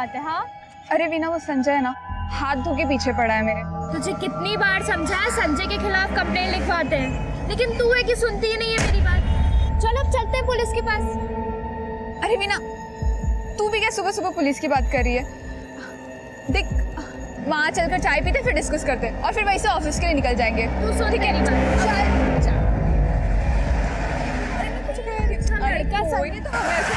बात है? हाँ, अरे वीना, वो संजय है ना, हाथ धो के पीछे पड़ा है मेरे। तुझे कितनी बार समझाया संजय के खिलाफ कंप्लेंट लिखवाते हैं, लेकिन तू है कि सुनती ही नहीं है मेरी बात। चल अब चलते हैं पुलिस के पास। अरे वीना, तू भी क्या सुबह सुबह पुलिस की बात कर रही है? देख, वहाँ चलकर चाय पीते फिर डिस्कस करते और फिर वहीं से ऑफिस के लिए निकल जाएंगे। तू सुन मेरी बात। चल। अरे लड़का कोई नहीं तो हमें ऐसे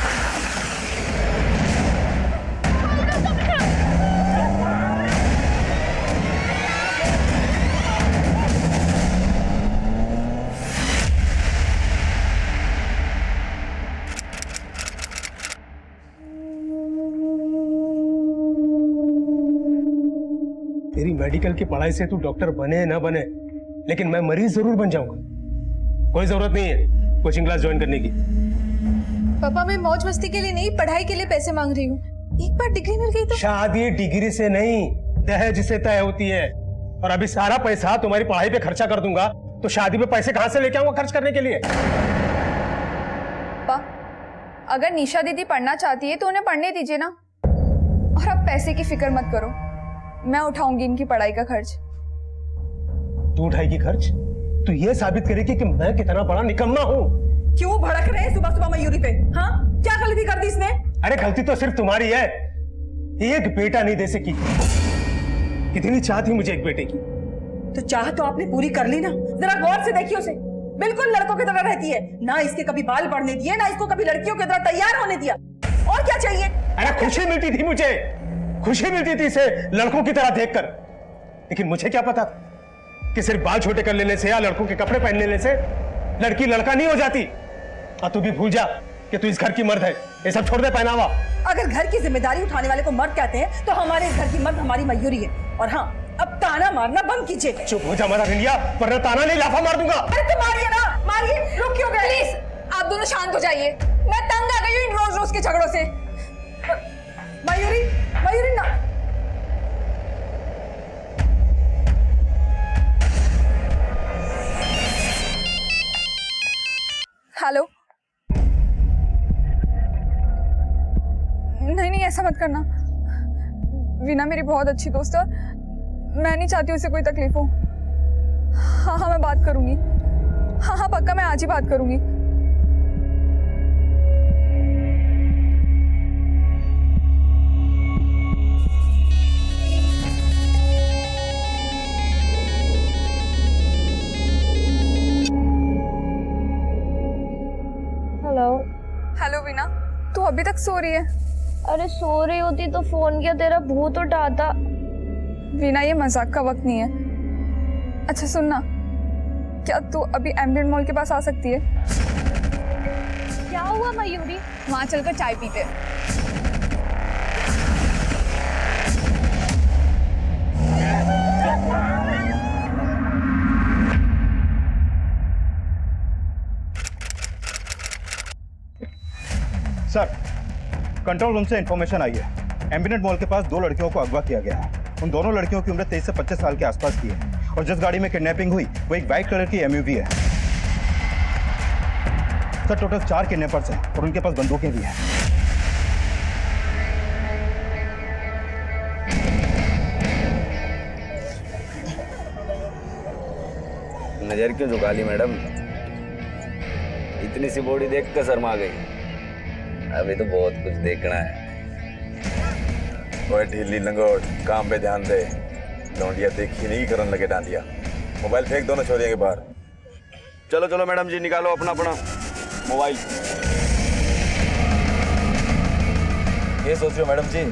तेरी मेडिकल की पढ़ाई से तू डॉक्टर बने ना बने, लेकिन मैं मरीज जरूर बन जाऊंगा। कोई जरूरत नहीं है कोचिंग क्लास ज्वाइन करने की। पापा, मैं मौज मस्ती के लिए नहीं, पढ़ाई के लिए पैसे मांग रही हूँ। एक बार डिग्री मिल गई तो। शादी डिग्री से नहीं, दहेज से तय होती है। और अभी सारा पैसा तुम्हारी पढ़ाई पे खर्चा कर दूंगा तो शादी पे पैसे कहां से लेके आऊंगा खर्च करने के लिए? पापा, अगर निशा दीदी पढ़ना चाहती है तो उन्हें पढ़ने दीजिए ना। और अब पैसे की फिक्र मत करो, मैं उठाऊंगी इनकी पढ़ाई का खर्च। तू उठाएगी खर्च? तू ये साबित करेगी कि मैं कितना बड़ा निकम्मा हूँ। क्यों भड़क रहे हैं सुबह सुबह मयूरी पे? हाँ, क्या गलती कर दी इसने? अरे गलती तो सिर्फ तुम्हारी है, एक बेटा नहीं दे सकी। कितनी चाह थी मुझे एक बेटे की। तो चाह तो आपने पूरी कर ली ना। जरा गौर से देखिए उसे, बिल्कुल लड़कों की तरह रहती है ना। इसके कभी बाल बढ़ने दिए, ना इसको कभी लड़कियों की तरह तैयार होने दिया। और क्या चाहिए? अरे खुशी मिलती थी मुझे, खुशी मिलती थी इसे लड़कों की तरह देखकर। लेकिन मुझे क्या पता कि सिर्फ बाल छोटे कर लेने से या लड़कों के कपड़े पहन लेने से लड़की लड़का नहीं हो जाती। और तू भी भूल जा कि तू इस घर की मर्द है। ये सब छोड़ दे पहनावा। अगर घर की जिम्मेदारी उठाने वाले को मर्द कहते हैं तो हमारे इस घर की मर्द हमारी मयूरी है। और हाँ, अब ताना मारना बंद कीजिए। चुप हो जा मेरा रिंडिया, वरना ताना नहीं लाफा मार दूंगा। अरे तो मारिए ना, मारिए। रुक क्यों गए? प्लीज आप दोनों शांत हो जाइए, मैं तंग आ गई हूँ इन रोज रोज के झगड़ों से। मयूरी, मयूरी ना। हेलो। नहीं नहीं, ऐसा मत करना। वीना मेरी बहुत अच्छी दोस्त है, मैं नहीं चाहती उसे कोई तकलीफ हो। हाँ हाँ, मैं बात करूंगी। हाँ हाँ पक्का, मैं आज ही बात करूंगी। हेलो। हेलो वीना, तू अभी तक सो रही है? अरे सो रही होती तो फोन किया, तेरा भूत उठाता। वीना, ये मजाक का वक्त नहीं है। अच्छा सुनना, क्या तू अभी एम्बिएंट मॉल के पास आ सकती है? क्या हुआ मयूरी? वहां चलकर चाय पीते हैं। सर, कंट्रोल रूम से इंफॉर्मेशन आई है। एम्बिएंट मॉल के पास 2 लड़कियों को अगवा किया गया है। उन दोनों लड़कियों की उम्र 23 से 25 साल के आसपास की है। और जिस गाड़ी में किडनैपिंग हुई वो एक वाइट कलर की एमयूवी है। सर, टोटल 4 किडनैपर्स हैं और उनके पास बंदूकें भी हैं। नजर क्यों झुका ली मैडम? इतनी सी बॉडी देख कर शर्मा गई। अभी तो बहुत कुछ देखना है। ओए ढीली लंगोट, काम पे ध्यान दे। लौंडिया देखी नहीं करने लगे डांडिया। मोबाइल फेंक दो ना छोरिया के बाहर। चलो चलो मैडम जी, निकालो अपना अपना मोबाइल। ये सोच रहे हो मैडम जी,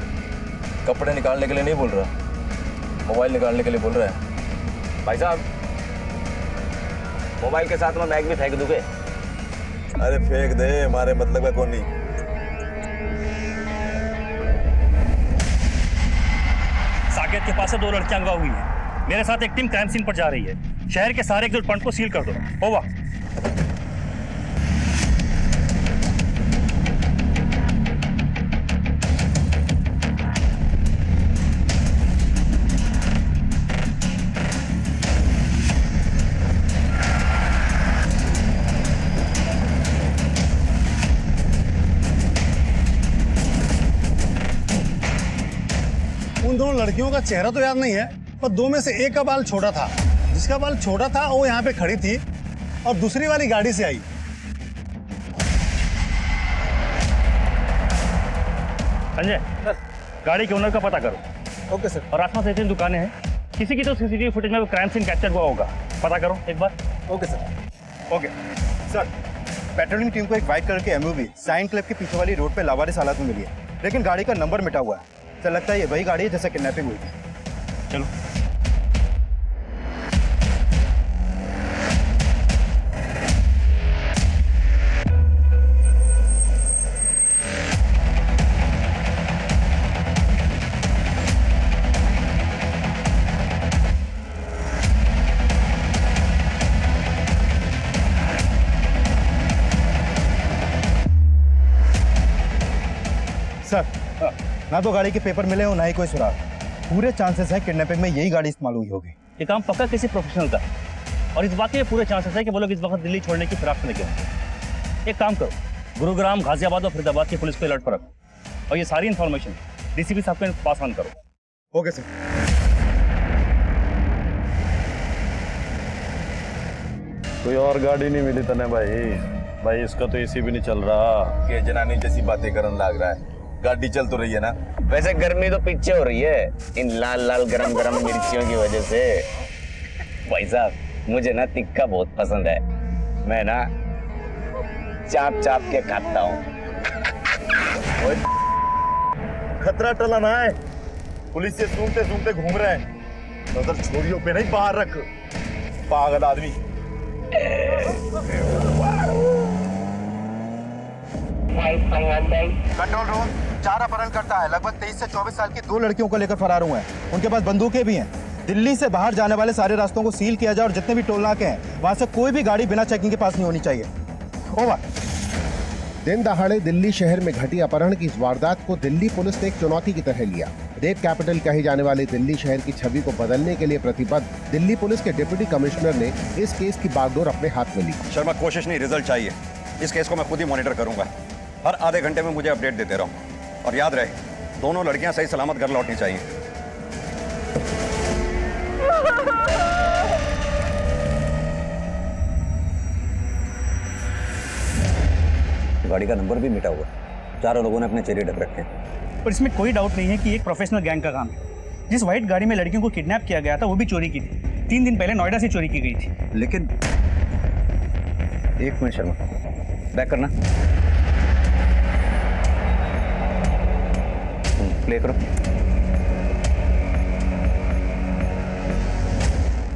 कपड़े निकालने के लिए नहीं बोल रहा, मोबाइल निकालने के लिए बोल रहा है। भाई साहब, मोबाइल के साथ में बैग भी फेंक दूंगे। अरे फेंक दे, हमारे मतलब का कौन नहीं। साकेत के पास से 2 लड़कियां अगवा हुई हैं। मेरे साथ एक टीम क्राइम सीन पर जा रही है। शहर के सारे एग्जिट पॉइंट को सील कर दो। ओवर। लड़कियों का चेहरा तो याद नहीं है, पर दो में से एक का बाल छोटा था। जिसका बाल छोटा था वो यहाँ पे खड़ी थी और दूसरी वाली गाड़ी से आई। संजय, गाड़ी के ओनर का पता करो। Okay sir. और आसपास ऐसी दुकानें हैं, किसी की तो सीसीटीवी फुटेज में क्राइम सीन कैप्चर हुआ होगा, पता करो एक बार। Okay sir. Okay sir, patrolling team को एक व्हाइट कलर की एमयूवी साइन क्लब के पीछे वाली रोड पे लावारिस हालत में मिली है, लेकिन गाड़ी का नंबर मिटा हुआ है। सर लगता है ये वही गाड़ी है जैसे किडनैपिंग हुई थी। चलो। सर ना तो गाड़ी के पेपर मिले और ना ही कोई सुराग। पूरे चांसेस है किडनैपिंग में यही गाड़ी इस्तेमाल हुई होगी। ये काम पक्का किसी प्रोफेशनल का है और इस बात के पूरे चांसेस है कि वो लोग इस वक्त दिल्ली छोड़ने की फिराक में लगे होंगे। एक काम करो, गुरुग्राम, गाजियाबाद और फरीदाबाद की पुलिस को अलर्ट पर रखो और ये सारी इन्फॉर्मेशन डीसीपी साहब को पास ऑन करो। Okay sir. कोई और गाड़ी नहीं मिली तने भाई इसका तो एसी भी नहीं चल रहा। के जनानी जैसी बातें करने लग रहा है। गाड़ी चल तो रही है ना? वैसे गर्मी तो पीछे हो रही है इन लाल लाल गरम गरम मिर्चियों की वजह से। भाई साहब, मुझे ना तिक्का बहुत पसंद है, मैं ना चाप चाप के खाता हूँ। खतरा टला ना है, पुलिस से सूंघते सूंघते घूम रहे हैं। नजर छोरियों पे नहीं, बाहर रख पागल आदमी। कंट्रोल रूम, 4 अपहरणकर्ता है, लगभग 23 से 24 साल की 2 लड़कियों को लेकर फरार हुए हैं। उनके पास बंदूकें भी हैं। दिल्ली से बाहर जाने वाले सारे रास्तों को सील किया जाए और जितने भी टोल नाके हैं वहां से कोई भी गाड़ी बिना चेकिंग के पास नहीं होनी चाहिए। ओवर। दिन दहाड़े दिल्ली शहर में घटी अपहरण की इस वारदात को दिल्ली पुलिस ने एक चुनौती की तरह लिया। रेप कैपिटल कहे जाने वाले दिल्ली शहर की छवि को बदलने के लिए प्रतिबद्ध दिल्ली पुलिस के डिप्टी कमिश्नर ने इस केस की बागडोर अपने हाथ में ली। शर्मा, कोशिश नहीं, रिजल्ट चाहिए। इस केस को मैं खुद ही मॉनिटर करूंगा। हर आधे घंटे में मुझे अपडेट देते रहो और याद रहे, दोनों लड़कियां सही सलामत घर लौटनी चाहिए। गाड़ी का नंबर भी मिटा हुआ, चारों लोगों ने अपने चेहरे ढक रखे हैं। पर इसमें कोई डाउट नहीं है कि एक प्रोफेशनल गैंग का काम है। जिस व्हाइट गाड़ी में लड़कियों को किडनैप किया गया था वो भी चोरी की थी। 3 दिन पहले नोएडा से चोरी की गई थी। लेकिन एक मिनट शर्मा, बैक करना, प्ले करो।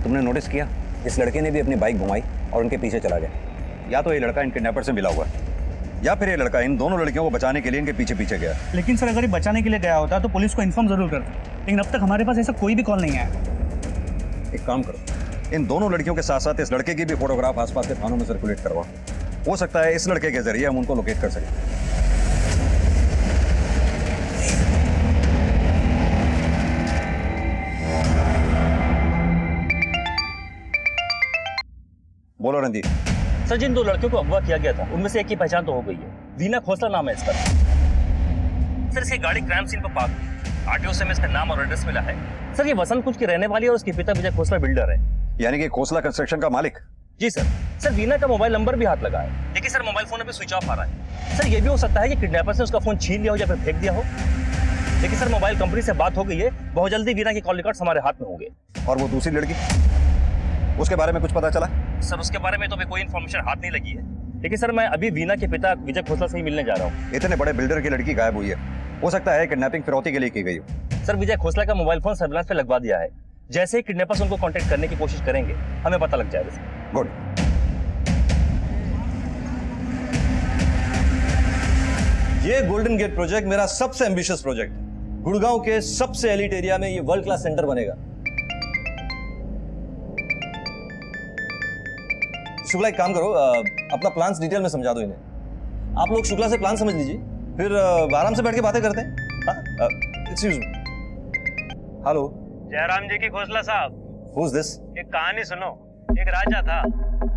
तुमने नोटिस किया, इस लड़के ने भी अपनी बाइक घुमाई और उनके पीछे चला गया। या तो ये लड़का इन किडनैपर से मिला हुआ है या फिर ये लड़का इन दोनों लड़कियों को बचाने के लिए इनके पीछे पीछे गया। लेकिन सर, अगर ये बचाने के लिए गया होता तो पुलिस को इन्फॉर्म जरूर करता, लेकिन अब तक हमारे पास ऐसा कोई भी कॉल नहीं आया। एक काम करो, इन दोनों लड़कियों के साथ साथ इस लड़के की भी फोटोग्राफ आसपास के थानों में सर्कुलेट करवाओ। हो सकता है इस लड़के के जरिए हम उनको लोकेट कर सकें। बोलो रणदीप। सर, जिन 2 लड़कियों को अगवा किया गया था उनमें से एक की पहचान तो हो गई है। वीना खोसला नाम है इसका। सर, इसकी गाड़ी क्राइम सीन पर पार्क है। आरटीओ से हमें इसका नाम और एड्रेस मिला है। सर, ये वसंत कुंज की रहने वाली है और उसके पिता विजय खोसला बिल्डर है। यानी कि खोसला कंस्ट्रक्शन का मालिक? जी सर। सर, वीना का मोबाइल नंबर भी हाथ लगा है, लेकिन सर मोबाइल फोन अभी स्विच ऑफ आ रहा है। सर, ये भी हो सकता है कि किडनैपर्स ने उसका फोन छीन लिया हो या फिर फेंक दिया हो। लेकिन सर, मोबाइल कंपनी से बात हो गई है, बहुत जल्दी वीना के कॉल रिकॉर्ड्स हमारे हाथ में होंगे। और वो दूसरी लड़की, उसके बारे में कुछ पता चला? सर, उसके बारे में तो अभी कोई इन्फॉर्मेशन हाथ नहीं लगी है, लेकिन सर मैं अभी वीना के पिता विजय खोसला से ही मिलने जा रहा हूँ। इतने बड़े बिल्डर की लड़की गायब हुई है, हो सकता है किडनैपिंग फिरौती के लिए की गई हो। सर, विजय खोसला का मोबाइल फोन सर्विलांस पे लगवा दिया है। जैसे ही किडनैपर्स उनको कांटेक्ट करने की कोशिश करेंगे हमें पता लग जाएगा सर। गुड। ये गोल्डन गेट प्रोजेक्ट मेरा सबसे एम्बिशियस प्रोजेक्ट है। गुड़गांव के सबसे एलिट एरिया में ये वर्ल्ड क्लास सेंटर बनेगा। शुक्ला, एक काम करो, अपना प्लान्स डिटेल में समझा दो इन्हें। आप लोग शुक्ला से प्लान समझ लीजिए, फिर आराम से बैठ के बातें करते हैं। Excuse me. हेलो, जयराम जी की खोसला साहब। Who is this? एक कहानी सुनो। एक राजा था,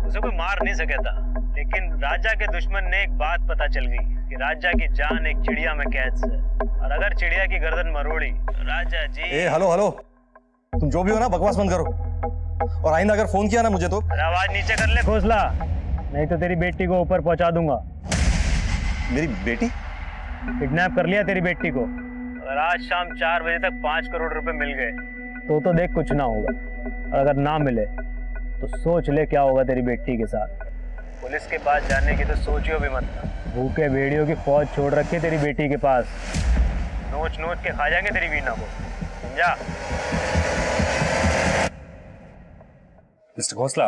उसे कोई मार नहीं सका था, लेकिन राजा के दुश्मन ने एक बात पता चल गई कि राजा की जान एक चिड़िया में कैद है और अगर चिड़िया की गर्दन मरोड़ी, राजा जी। ए हेलो हेलो, तुम जो भी हो ना बकवास बंद करो, और आइंदा अगर फोन किया ना मुझे तो आवाज नीचे कर ले घोसला, नहीं तो तेरी बेटी को ऊपर पहुंचा दूंगा। मेरी बेटी? किडनैप कर लिया तेरी बेटी को। अगर आज शाम 4 बजे तक 5 करोड़ रुपए मिल गए तो देख कुछ ना होगा, और अगर ना मिले तो सोच ले क्या होगा तेरी बेटी के साथ। पुलिस के पास जाने की तो सोचियो भी मत। भूखे भेड़ियों की फौज छोड़ रखी तेरी बेटी के पास, नोच नोच के खा जाएंगे तेरी वीना को, समझा? मिस्टर घोसला,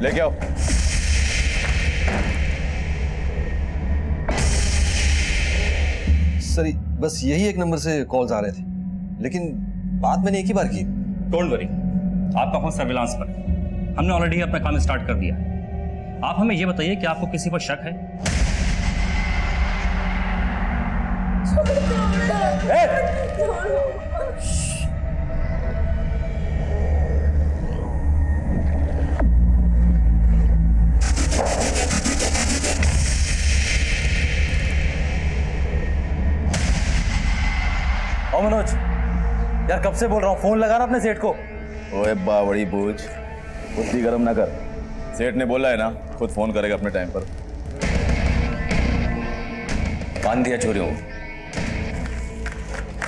लेके आओ। सर बस यही एक नंबर से कॉल्स आ रहे थे, लेकिन बात मैंने एक ही बार की। डोंट वरी, आपका फोन सर्विलांस पर है। हमने ऑलरेडी अपना काम स्टार्ट कर दिया है। आप हमें ये बताइए कि आपको किसी पर शक है? ओ मनोज, यार कब से बोल रहा हूँ फोन लगाना अपने सेठ को। ओए बावड़ी बूझ, बुद्धि गर्म ना कर। सेठ ने बोला है ना, खुद फोन करेगा अपने टाइम पर। बांध दिया चोरियों।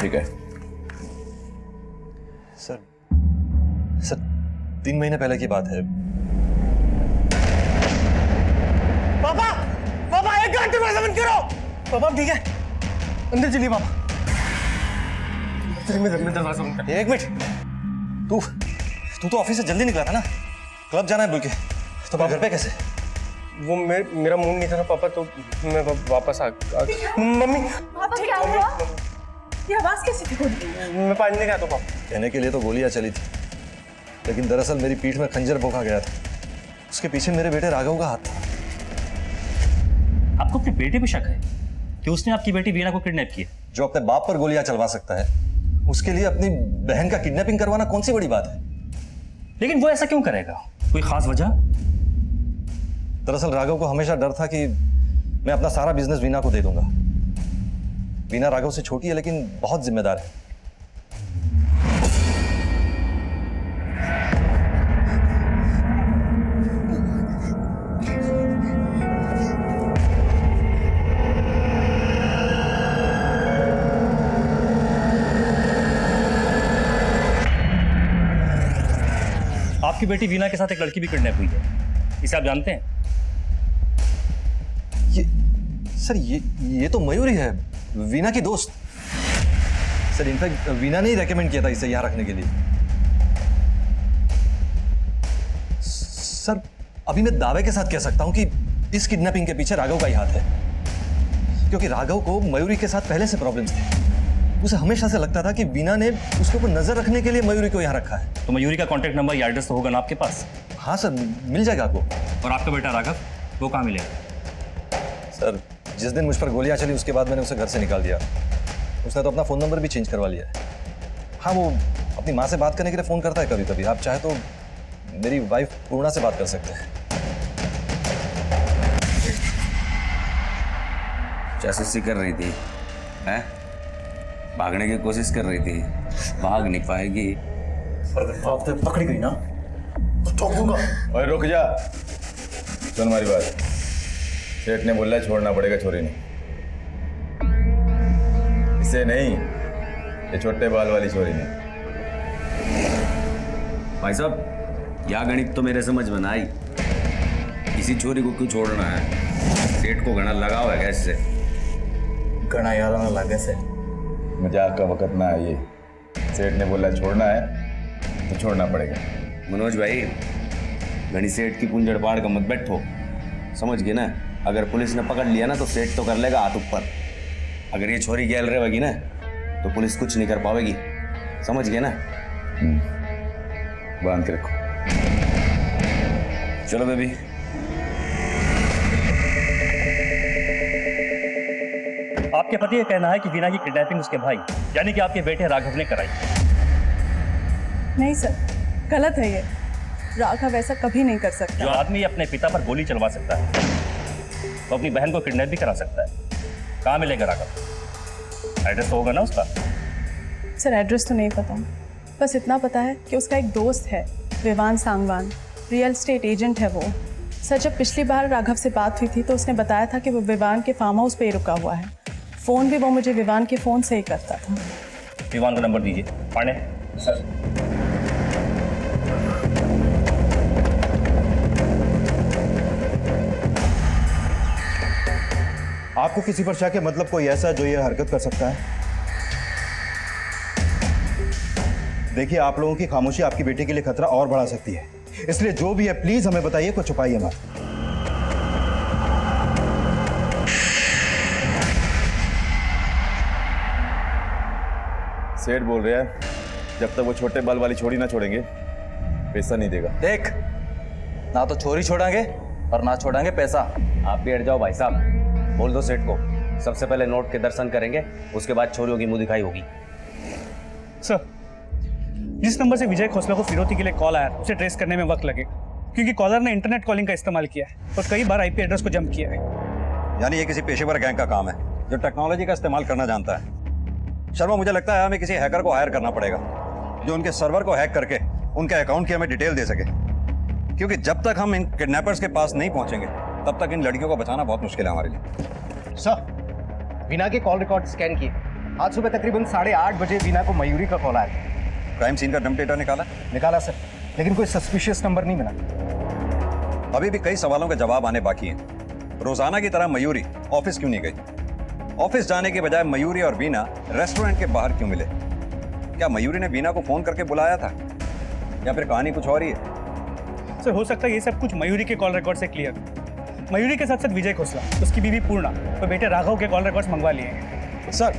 ठीक है सर 3 महीने पहले की बात है। पापा पापा 1 घंटे में बंद करो। पापा ठीक है, अंदर चलिए पापा। दरवाजा बंद कर। 1 मिनट, तू तो ऑफिस से जल्दी निकला था ना, क्लब जाना है बोल के, तो घर पे कैसे? वो मेरा मूड नहीं था ना पापा, तो मैं वापस आ मम्मी पापा क्या हुआ? ये आवाज कैसी थी खुद? मैं पानी लेके आता हूँ पापा। कहने के लिए तो गोलियां चली थी, लेकिन दरअसल मेरी पीठ में खंजर भोंका गया था। उसके पीछे मेरे बेटे राघव का हाथ था। आपको अपने बेटे पे शक है कि उसने आपकी बेटी वीना को किडनैप किया? जो अपने बाप पर गोलियां चलवा सकता है, उसके लिए अपनी बहन का किडनैपिंग करवाना कौन सी बड़ी बात है? लेकिन वो ऐसा क्यों करेगा? कोई खास वजह? दरअसल राघव को हमेशा डर था कि मैं अपना सारा बिजनेस वीना को दे दूंगा। वीना राघव से छोटी है लेकिन बहुत जिम्मेदार है। आपकी बेटी वीना के साथ एक लड़की भी किडनैप हुई है, इसे आप जानते हैं? ये तो मयूरी है, वीना की दोस्त। सर इनफैक्ट वीना ने ही रेकमेंड किया था इसे यहाँ रखने के लिए। सर अभी मैं दावे के साथ कह सकता हूँ कि इस किडनैपिंग के पीछे राघव का ही हाथ है, क्योंकि राघव को मयूरी के साथ पहले से प्रॉब्लम्स थे। उसे हमेशा से लगता था कि वीना ने उसके ऊपर नजर रखने के लिए मयूरी को यहाँ रखा है। तो मयूरी का कॉन्टैक्ट नंबर या एड्रेस तो होगा ना आपके पास? हाँ सर, मिल जाएगा आपको। और आपका बेटा राघव, वो कहाँ मिलेगा? सर जिस दिन मुझ पर गोलियां चली उसके बाद मैंने उसे घर से निकाल दिया। उसने तो अपना फ़ोन नंबर भी चेंज करवा लिया है। हाँ, वो अपनी माँ से बात करने के लिए फ़ोन करता है कभी कभी। आप चाहे तो मेरी वाइफ पूर्णा से बात कर सकते हैं। जासूसी कर रही थी, हैं? भागने की कोशिश कर रही थी, भाग नहीं पाएगी। तो पकड़ी गई ना तो ठोक दूंगा। ओए रुक जा, सुन हमारी बात। सेठ ने बोला छोड़ना पड़ेगा छोरी ने, इसे नहीं, ये छोटे बाल वाली छोरी ने। भाई साहब, यह गणित तो मेरे समझ में ना आई। इसी छोरी को क्यों छोड़ना है? सेठ को घना लगाव है कैसे? घना यार ना लगे से मजाक का वक्त ना है ये। सेठ ने बोला छोड़ना है तो छोड़ना पड़ेगा। मनोज भाई, घनी सेठ की कुंजड़ पाड़ का मत बैठो, समझ गए ना? अगर पुलिस ने पकड़ लिया ना तो सेठ तो कर लेगा हाथ ऊपर। अगर ये छोरी गैल रहेगी ना तो पुलिस कुछ नहीं कर पाएगी, समझ गए ना? बांध के रखो। चलो बेबी। आपके पति का कहना है कि वीना की किडनैपिंग उसके भाई यानी कि आपके बेटे राघव ने कराई। नहीं सर, गलत है ये। राघव ऐसा कभी नहीं कर सकता। जो आदमी अपने पिता पर गोली चलवा सकता है वो अपनी बहन को किडनैप भी करा सकता है। कहाँ मिलेगा राघव? एड्रेस तो होगा ना उसका? सर एड्रेस तो नहीं पता, बस इतना पता है कि उसका एक दोस्त है Vivaan Sangwan, real estate agent है वो। सर जब पिछली बार राघव से बात हुई थी तो उसने बताया था कि वो विवान के फार्म हाउस पे ही रुका हुआ है। फ़ोन भी वो मुझे विवान के फ़ोन से ही करता था। विवान का नंबर दीजिए। पांडे सर। आपको किसी पर शक है, मतलब कोई ऐसा जो ये हरकत कर सकता है? देखिए, आप लोगों की खामोशी आपकी बेटी के लिए खतरा और बढ़ा सकती है, इसलिए जो भी है प्लीज हमें बताइए, कुछ छुपाइए मत। सेठ बोल रहा है जब तक वो छोटे बाल वाली छोड़ी ना छोड़ेंगे पैसा नहीं देगा। देख, ना तो छोरी छोड़ांगे और ना छोड़ांगे पैसा। आप भी हट जाओ भाई साहब, बोल दो सेठ को सबसे पहले नोट के दर्शन करेंगे, उसके बाद छोरियों की मुंह दिखाई होगी। सर, जिस नंबर से विजय खोसला को फिरौती के लिए कॉल आया उसे ट्रेस करने में वक्त लगेगा, क्योंकि कॉलर ने इंटरनेट कॉलिंग का इस्तेमाल किया है और कई बार आईपी एड्रेस को जंप किया है। यानी ये किसी पेशेवर गैंग का काम है जो टेक्नोलॉजी का इस्तेमाल करना जानता है। शर्मा, मुझे लगता है हमें किसी हैकर को हायर करना पड़ेगा जो उनके सर्वर को हैक करके उनके अकाउंट की हमें डिटेल दे सके, क्योंकि जब तक हम इन किडनैपर्स के पास नहीं पहुंचेंगे तब तक इन लड़कियों को बचाना बहुत मुश्किल है हमारे लिए। सर, वीना के कॉल रिकॉर्ड स्कैन किए। आज सुबह तकरीबन 8:30 बजे वीना को मयूरी का कॉल आया। क्राइम सीन का डंप डेटा निकाला सर, लेकिन कोई सस्पिशियस नंबर नहीं मिला। अभी भी कई सवालों के जवाब आने बाकी हैं। रोजाना की तरह मयूरी ऑफिस क्यों नहीं गई? ऑफिस जाने के बजाय मयूरी और वीना रेस्टोरेंट के बाहर क्यों मिले? क्या मयूरी ने वीना को फोन करके बुलाया था या फिर कहानी कुछ और ही है? सर, हो सकता है ये सब कुछ मयूरी के कॉल रिकॉर्ड से क्लियर। मयूरी के साथ साथ विजय खोसला, उसकी बीवी पूर्णा और बेटे राघव के कॉल रिकॉर्ड्स मंगवा लिए हैं। सर,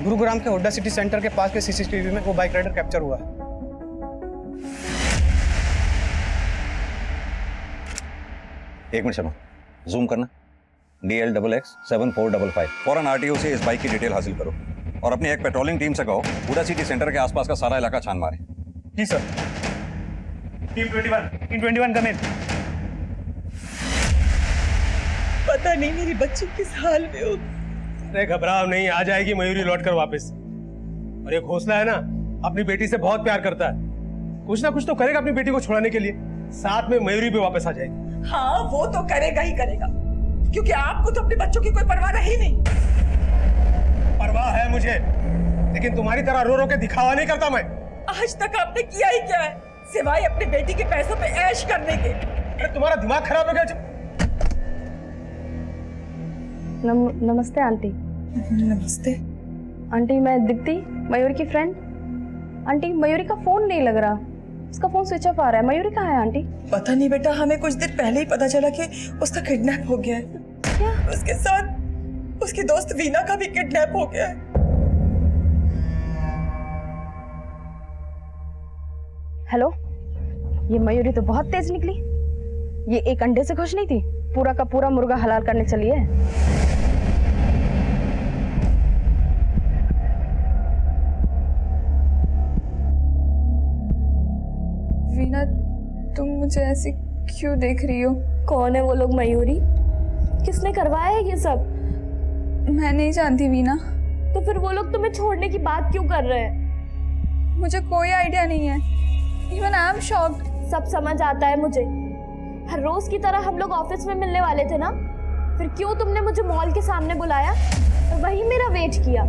गुरुग्राम के हुड्डा सिटी सेंटर के पास के सीसीटीवी में वो बाइक राइडर कैप्चर हुआ है। एक मिनट शर्मा, जूम करना। DL XX7455 फौरन RTO से इस बाइक की डिटेल हासिल करो और अपनी एक पेट्रोलिंग टीम से कहो हुड्डा सिटी सेंटर के आसपास का सारा इलाका छान मारे। जी सर। टीम 21 कम इन। पता नहीं मेरी बच्ची किस हाल में हो। अरे घबराओ नहीं, आ जाएगी मयूरी लौट कर वापस। और ये घोसला है ना, अपनी बेटी से बहुत प्यार करता है, कुछ ना कुछ तो करेगा अपनी बेटी को छुड़ाने के लिए। साथ में मयूरी भी वापस आ जाएगी। हाँ, वो तो करेगा ही करेगा, क्योंकि आपको तो अपने बच्चों की कोई परवाह रही नहीं। परवाह है मुझे, लेकिन तुम्हारी तरह रो रो के दिखावा नहीं करता मैं। आज तक आपने किया ही क्या है, सिवाय अपनी बेटी के पैसों पे ऐश करने के। अरे तुम्हारा दिमाग खराब हो गया। नमस्ते आंटी। नमस्ते आंटी, मैं दीप्ति, मयूरी की फ्रेंड। आंटी, मयूरी का फोन नहीं लग रहा, उसका फोन स्विच ऑफ आ रहा है। मयूरी कहाँ है आंटी? पता नहीं बेटा, हमें कुछ दिन पहले ही पता चला कि उसका किडनैप हो गया है। क्या? उसके साथ उसकी दोस्त वीना का भी किडनैप हो गया है। हेलो, ये मयूरी तो बहुत तेज निकली। ये एक अंडे से खुश नहीं थी, पूरा का पूरा मुर्गा हलाल करने चली है। वीना, तुम मुझे ऐसे क्यों देख रही हो? कौन है वो लोग मयूरी? किसने करवाया है ये सब? मैं नहीं जानती वीना। तो फिर वो लोग तुम्हें छोड़ने की बात क्यों कर रहे हैं? मुझे कोई आइडिया नहीं है। Even I am shocked. सब समझ आता है मुझे। हर रोज की तरह हम लोग ऑफिस में मिलने वाले थे ना, फिर क्यों तुमने मुझे मॉल के सामने बुलाया और वहीं मेरा वेट किया?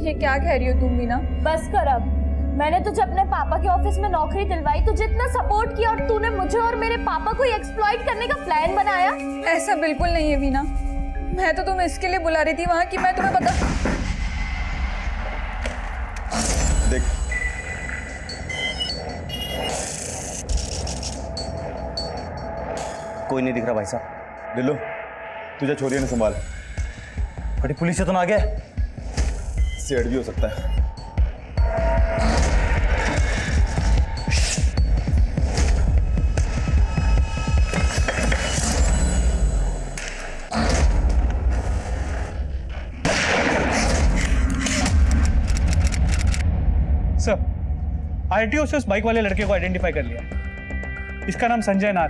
ये क्या कह रही हो तुम वीना? बस कर अब। मैंने तुझे अपने पापा के ऑफिस में नौकरी दिलवाई, तुझे इतना सपोर्ट किया और तूने मुझे और मेरे पापा को एक्सप्लॉइट करने का प्लान बनाया। ऐसा बिल्कुल नहीं है वीना। मैं तो तुम्हें इसके लिए बुला रही थी वहां कि मैं तुम्हें बता। देख, कोई नहीं दिख रहा भाई साहब। दिल्लो, तुझे छोरिया ने संभाल। बड़ी पुलिस से तो ना आ गया? सेठ भी हो सकता है। सर, आरटीओ से उस बाइक वाले लड़के को आइडेंटिफाई कर लिया। इसका नाम संजय नाथ,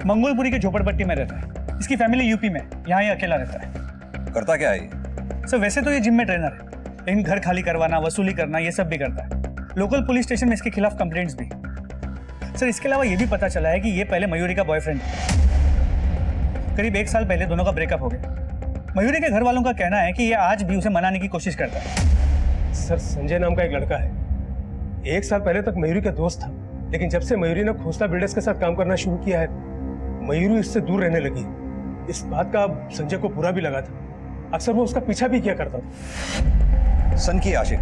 मंगोलपुरी के झोपड़पट्टी में रहता है। इसकी फैमिली यूपी में, यहाँ ही अकेला रहता है। करता क्या है? सर वैसे तो ये जिम में ट्रेनर है, लेकिन घर खाली करवाना, वसूली करना, ये सब भी करता है। लोकल पुलिस स्टेशन में इसके खिलाफ कंप्लेंट्स भी। सर इसके अलावा ये भी पता चला है कि ये पहले मयूरी का बॉयफ्रेंड है। करीब 1 साल पहले दोनों का ब्रेकअप हो गया। मयूरी के घर वालों का कहना है कि ये आज भी उसे मनाने की कोशिश करता है। सर संजय नाम का एक लड़का है, 1 साल पहले तक मयूरी का दोस्त था, लेकिन जब से मयूरी ने खोसला बिल्डर्स के साथ काम करना शुरू किया है, मयूरी इससे दूर रहने लगी। इस बात का संजय को बुरा भी लगा था। अक्सर वो उसका पीछा भी किया करता था। सन की आशिक,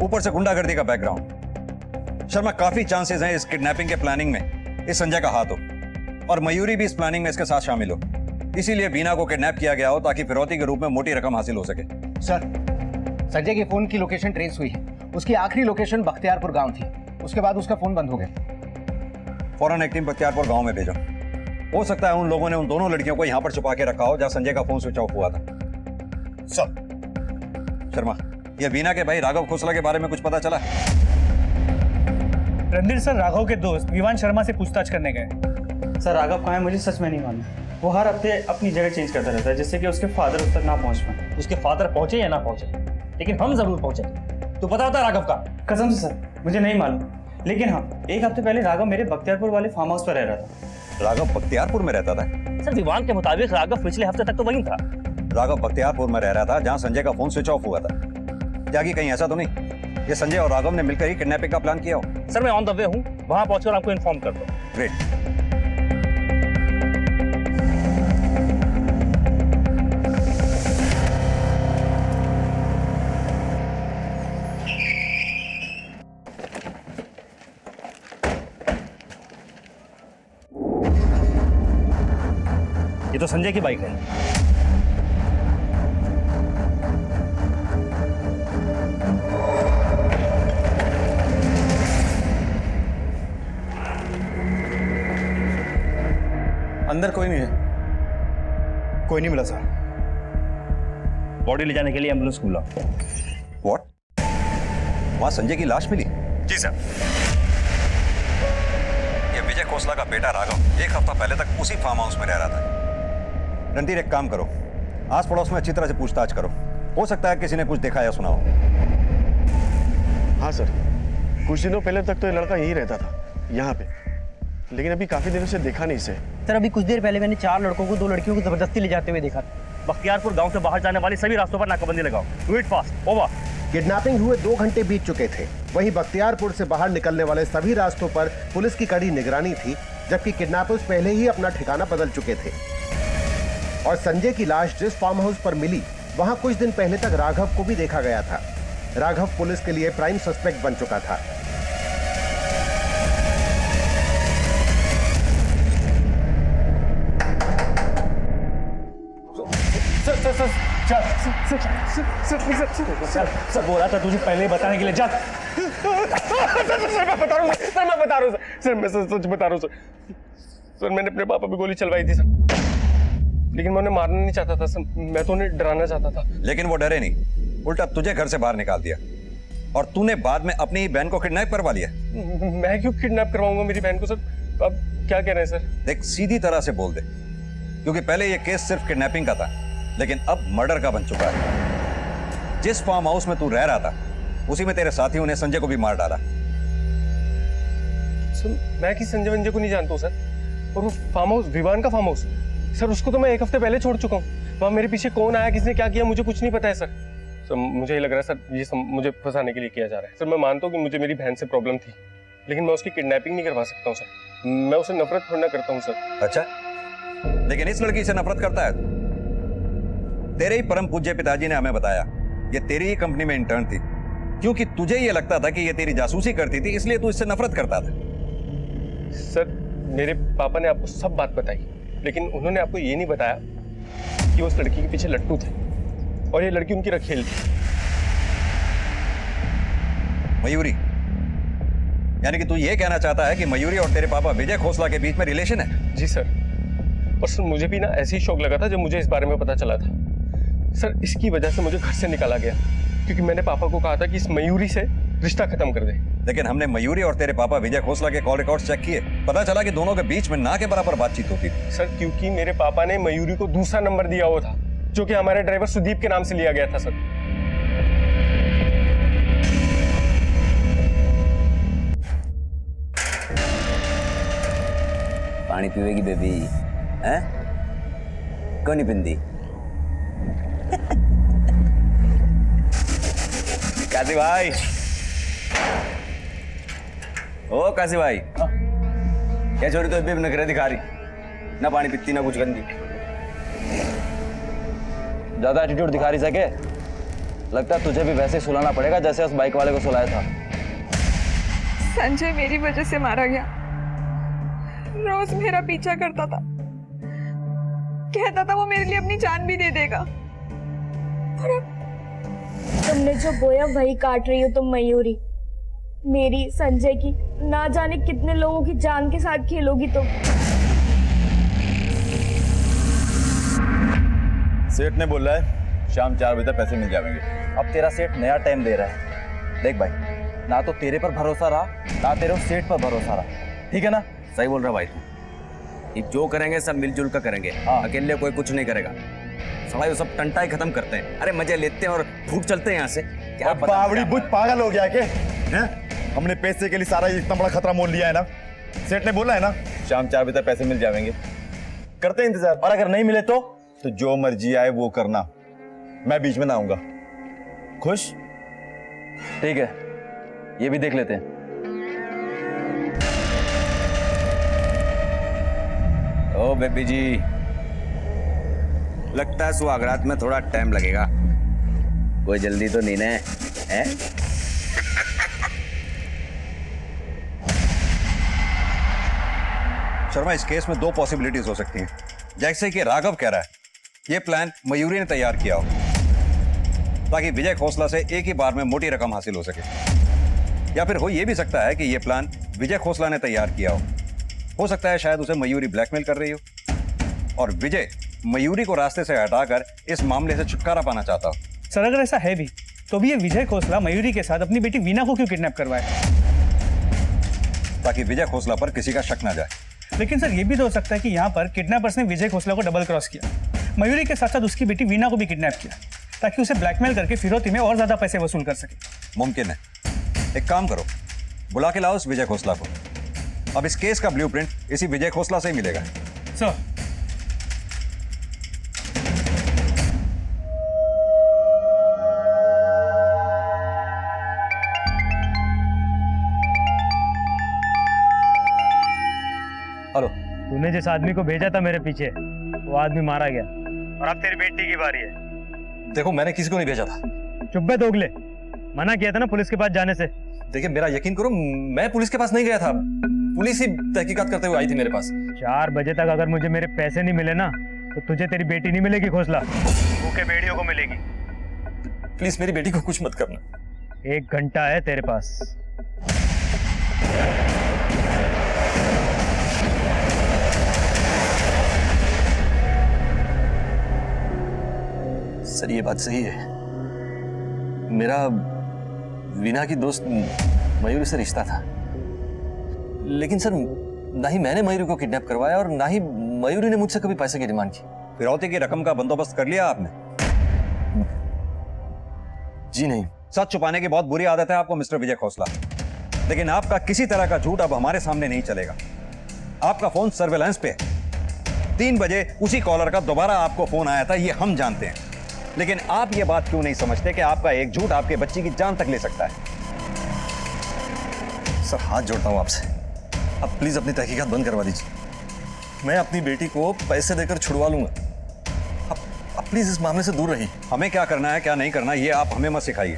ऊपर से गुंडागर्दी का बैकग्राउंड। शर्मा, काफी चांसेस हैं इस किडनैपिंग के प्लानिंग में इस संजय का हाथ हो, और मयूरी भी इस प्लानिंग में इसके साथ शामिल हो। इसीलिए बीना को किडनैप किया गया हो ताकि फिरौती के रूप में मोटी रकम हासिल हो सके। सर, संजय के फोन की लोकेशन ट्रेस हुई है। उसकी आखिरी लोकेशन बख्तियारपुर गांव थी। उसके बाद उसका फोन बंद हो गया। फौरन एक टीम बख्तियारपुर गांव में भेजो। हो सकता है उन लोगों ने उन दोनों लड़कियों को यहां पर छुपा के रखा हो जहां संजय का फोन स्विच ऑफ हुआ था। सर। शर्मा, ये बीना के भाई राघव खोसला के बारे में कुछ पता चला? रणधीर सर राघव के दोस्त विवान शर्मा से पूछताछ करने गए। सर राघव कहाँ है मुझे सच में नहीं मालूम। वो हर हफ्ते अपनी जगह चेंज करता रहता है, जिससे कि उसके फादर उस तक ना पहुंच पाए। उसके फादर पहुंचे या ना पहुंचे, लेकिन हम जरूर पहुंचे। तो पता होता राघव का? कसम से सर मुझे नहीं मालूम, लेकिन हाँ 1 हफ्ते पहले राघव मेरे बख्तियारपुर वाले फार्म हाउस पर रह रहा था। राघव बख्तियारपुर में रहता था? सर विवान के मुताबिक राघव पिछले हफ्ते तक तो वहीं था। राघव बख्तियारपुर में रह रहा था जहां संजय का फोन स्विच ऑफ हुआ था। त्यागी, कहीं ऐसा तो नहीं ये संजय और राघव ने मिलकर ही किडनैपिंग का प्लान किया हो? सर मैं ऑन द वे हूँ, वहां पहुंचकर आपको इन्फॉर्म कर दो। ग्रेट। ये तो संजय की बाइक है। अंदर कोई नहीं है। कोई नहीं मिला सर। बॉडी ले जाने के लिए एम्बुलेंस को बुलाओ। व्हाट? वहां संजय की लाश मिली? जी सर। ये विजय खोसला का बेटा राघव 1 हफ्ता पहले तक उसी फार्म हाउस में रह रहा था। रणधीर, एक काम करो, आस पड़ोस में अच्छी तरह से पूछताछ करो। हो सकता है किसी ने कुछ देखा या सुना हो। हाँ सर, कुछ दिनों पहले तक तो ये लड़का यही रहता था यहाँ पे, लेकिन अभी काफी दिनों से देखा नहीं इसे। सर अभी कुछ देर पहले मैंने 4 लड़कों को 2 लड़कियों को जबरदस्ती ले जाते हुए देखा। बख्तियारपुर गांव से बाहर जाने वाले सभी रास्तों पर नाकाबंदी लगाओ। Do it fast. Over. Kidnapping हुए 2 घंटे बीत चुके थे। वहीं बख्तियारपुर से बाहर निकलने वाले सभी रास्तों पर पुलिस की कड़ी निगरानी थी, जबकि किडनैपर्स पहले ही अपना ठिकाना बदल चुके थे। और संजय की लाश जिस फार्म हाउस पर मिली, वहां कुछ दिन पहले तक राघव को भी देखा गया था। राघव पुलिस के लिए प्राइम सस्पेक्ट बन चुका था। सर बोला था तुझे पहले ही बताने के लिए। जा। सर मैं बता रहा हूँ सर, मैं बता रहा हूँ सर, मैं सच बता रहा हूँ सर। मैंने अपने पापा पे गोली चलवाई थी सर, लेकिन मैं उन्हें मारना नहीं चाहता था सर, मैं तो उन्हें डराना चाहता था। लेकिन वो डरे नहीं, उल्टा तुझे घर से बाहर निकाल दिया, और तूने बाद में अपनी बहन को किडनैप करवा लिया। मैं क्यों किडनैप करवाऊंगा मेरी बहन को सर? अब क्या कह रहे हैं सर? देख, सीधी तरह से बोल दे, क्योंकि पहले ये केस सिर्फ किडनैपिंग का था, लेकिन अब मर्डर का बन चुका है। जिस फार्म हाउस में तू रह रहा था, उसी में तेरे साथियों ने संजय को भी मार डाला। सर मैं किसी संजय वंजय को नहीं जानता हूँ सर, और वो फार्म हाउस विवान का फार्म हाउस सर, उसको तो मैं 1 हफ्ते पहले छोड़ चुका हूँ। वहाँ मेरे पीछे कौन आया, किसने क्या किया, मुझे कुछ नहीं पता है सर। सर मुझे लग रहा है सर ये मुझे फंसाने के लिए किया जा रहा है सर। मैं मानता हूँ कि मुझे मेरी बहन से प्रॉब्लम थी, लेकिन मैं उसकी किडनैपिंग नहीं करवा सकता हूँ सर। मैं उसे नफरत थोड़ा करता हूँ सर। अच्छा, लेकिन इस लड़की से नफरत करता है? तेरे ही परम पूज्य पिताजी ने हमें बताया ये तेरी ही कंपनी में इंटर्न थी, क्योंकि तुझे ये लगता था कि ये तेरी जासूसी करती थी, इसलिए तू इससे नफरत करता था। सर मेरे पापा ने आपको सब बात बताई, लेकिन उन्होंने आपको ये नहीं बताया कि उस लड़की के पीछे लट्टू थे और ये लड़की उनकी रखेल थी। मयूरी, यानी कि तू ये कहना चाहता है कि मयूरी और तेरे पापा विजय खोसला के बीच में रिलेशन है? जी सर, और सर मुझे भी ना ऐसे ही शौक लगा था जब मुझे इस बारे में पता चला था। सर इसकी वजह से मुझे घर से निकाला गया, क्योंकि मैंने पापा को कहा था कि इस मयूरी से रिश्ता खत्म कर दे। लेकिन हमने मयूरी और तेरे पापा विजय खोसला के कॉल रिकॉर्ड्स चेक किए, पता चला कि दोनों के बीच में ना के बराबर बातचीत होती थी। सर क्योंकि मेरे पापा ने मयूरी को दूसरा नंबर दिया हुआ था जो कि हमारे ड्राइवर सुदीप के नाम से लिया गया था सर। पानी पीवेगी बेबी? हैं? क्यों नहीं पिंदी? काशी भाई, ओ काशी भाई, क्या छोरी तो अभी नखरे दिखा रही, ना पानी पीती ना कुछ गंदी। ज्यादा एटीट्यूड दिखा रही सके? लगता है तुझे भी वैसे ही सुलाना पड़ेगा जैसे उस बाइक वाले को सुलाया था। संजय मेरी वजह से मारा गया। रोज मेरा पीछा करता था, कहता था वो मेरे लिए अपनी जान भी दे देगा। और अब तुमने जो बोया वही काट रही हो तुम मयूरी। मेरी, संजय की, ना जाने कितने लोगों की जान के साथ खेलोगी तुम। सेठ ने बोला है शाम 4 बजे तक पैसे मिल जाएंगे। अब तेरा सेठ नया टाइम दे रहा है। देख भाई, ना तो तेरे पर भरोसा रहा, ना तेरे उस सेठ पर भरोसा रहा, ठीक है ना? सही बोल रहा भाई तू। ये जो करेंगे सब मिलजुल कर करेंगे, अकेले कोई कुछ नहीं करेगा। सवाई वो सब टंटा ही खत्म करते हैं। अरे मजे लेते हैं और फूट चलते हैं यहाँ से। क्या बावड़ी बुझ पागल हो गया के? हैं? हमने पैसे के लिए सारा इतना बड़ा खतरा मोल लिया है ना। सेठ ने बोला है ना शाम 4 बजे तक पैसे मिल जाएंगे, करते हैं इंतजार। और अगर नहीं मिले तो जो मर्जी आए वो करना, मैं बीच में ना आऊंगा। खुश? ठीक है, ये भी देख लेते हैं। ओ बेबी जी, लगता है सुहागरात में थोड़ा टाइम लगेगा। कोई जल्दी तो नहीं है? शर्मा, इस केस में 2 पॉसिबिलिटीज हो सकती हैं। जैसे कि राघव कह रहा है ये प्लान मयूरी ने तैयार किया हो ताकि विजय खोसला से एक ही बार में मोटी रकम हासिल हो सके, या फिर हो ये भी सकता है कि ये प्लान विजय खोसला ने तैयार किया हो सकता है शायद उसे मयूरी ब्लैकमेल कर रही हो और विजय मयूरी को रास्ते से हटाकर इस मामले से छुटकारा पाना चाहता हो। सर अगर ऐसा है भी तो भी ये विजय खोसला मयूरी के साथ अपनी बेटी वीना को क्यों किडनैप करवाया? ताकि विजय खोसला पर किसी का शक ना जाए। लेकिन सर ये भी तो हो सकता है कि यहाँ पर किडनैपर्स ने विजय खोसला को डबल क्रॉस किया, मयूरी के साथ साथ उसकी बेटी वीना को भी किडनैप किया ताकि उसे ब्लैकमेल करके फिरौती में और ज्यादा पैसे वसूल कर सके। मुमकिन है। एक काम करो, बुला के लाओ उस विजय खोसला को। अब इस केस का ब्लूप्रिंट इसी विजय खोसला से ही मिलेगा। सर हेलो, तूने जिस आदमी को भेजा था मेरे पीछे वो आदमी मारा गया और अब तेरी बेटी की बारी है। देखो, मैंने किसी को नहीं भेजा था। चुप बे दोगले, मना किया था ना पुलिस के पास जाने से। देखिए, मेरा यकीन करो, मैं पुलिस के पास नहीं गया था। पुलिस ही तहकीकात करते हुए आई थी मेरे पास। 4 बजे तक अगर मुझे मेरे पैसे नहीं मिले ना तो तुझे तेरी बेटी नहीं मिलेगी खोसला, भूखे बेड़ियों को मिलेगी। प्लीज मेरी बेटी को कुछ मत करना। 1 घंटा है तेरे पास। सर ये बात सही है, मेरा वीना की दोस्त मयूरी से रिश्ता था, लेकिन सर ना ही मैंने मयूरी को किडनैप करवाया और ना ही मयूरी ने मुझसे कभी पैसे की डिमांड की। फिरौती की रकम का बंदोबस्त कर लिया आपने? जी नहीं। सच छुपाने की बहुत बुरी आदत है आपको मिस्टर विजय खोसला, लेकिन आपका किसी तरह का झूठ अब हमारे सामने नहीं चलेगा। आपका फोन सर्वेलेंस पे है। 3 बजे उसी कॉलर का दोबारा आपको फोन आया था, ये हम जानते हैं, लेकिन आप ये बात क्यों नहीं समझते कि आपका एक झूठ आपके बच्ची की जान तक ले सकता है। सर हाथ जोड़ता हूं आपसे, अब प्लीज अपनी तहकीकात बंद करवा दीजिए। मैं अपनी बेटी को पैसे देकर छुड़वा लूंगा। अब प्लीज इस मामले से दूर रहिए। हमें क्या करना है क्या नहीं करना ये आप हमें मत सिखाइए।